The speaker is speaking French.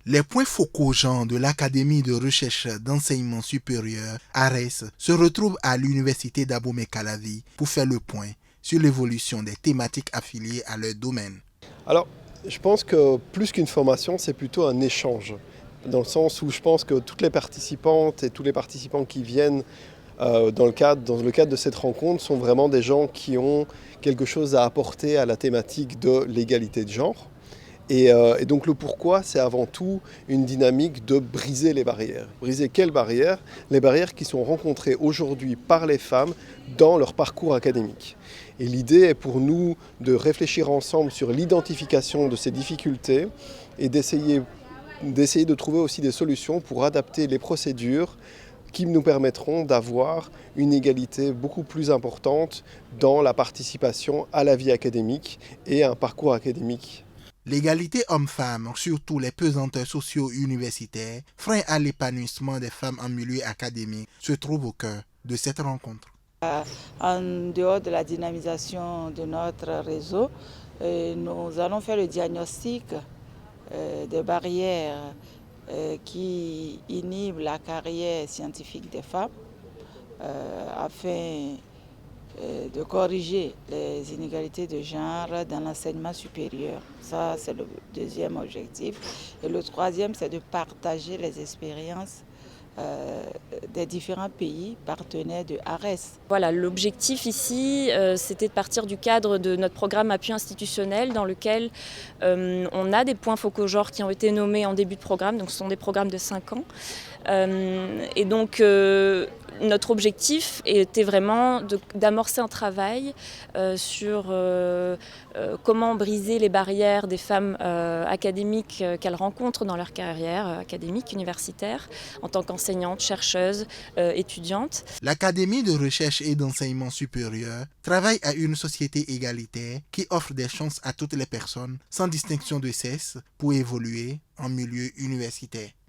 Les points focaux genre de l'Académie de recherche d'enseignement supérieur, ARES, se retrouvent à l'Université d'Abomey-Calavi pour faire le point sur l'évolution des thématiques affiliées à leur domaine. Alors, je pense que plus qu'une formation, c'est plutôt un échange. Dans le sens où je pense que toutes les participantes et tous les participants qui viennent dans le cadre de cette rencontre sont vraiment des gens qui ont quelque chose à apporter à la thématique de l'égalité de genre. Et donc le pourquoi, c'est avant tout une dynamique de briser les barrières. Briser quelles barrières? Les barrières qui sont rencontrées aujourd'hui par les femmes dans leur parcours académique. Et l'idée est pour nous de réfléchir ensemble sur l'identification de ces difficultés et d'essayer de trouver aussi des solutions pour adapter les procédures qui nous permettront d'avoir une égalité beaucoup plus importante dans la participation à la vie académique et à un parcours académique. L'égalité homme-femme, surtout les pesanteurs socio-universitaires, frein à l'épanouissement des femmes en milieu académique, se trouve au cœur de cette rencontre. En dehors de la dynamisation de notre réseau, nous allons faire le diagnostic des barrières qui inhibent la carrière scientifique des femmes afin de corriger les inégalités de genre dans l'enseignement supérieur. Ça, c'est le deuxième objectif. Et le troisième, c'est de partager les expériences des différents pays partenaires de ARES. Voilà, l'objectif ici, c'était de partir du cadre de notre programme appui institutionnel dans lequel on a des points focaux genre qui ont été nommés en début de programme, donc ce sont des programmes de 5 ans. Et donc notre objectif était vraiment d'amorcer un travail sur comment briser les barrières des femmes académiques qu'elles rencontrent dans leur carrière académique, universitaire, en tant qu'enseignantes, chercheuses, étudiantes. L'Académie de recherche et d'enseignement supérieur travaille à une société égalitaire qui offre des chances à toutes les personnes, sans distinction de sexe, pour évoluer en milieu universitaire.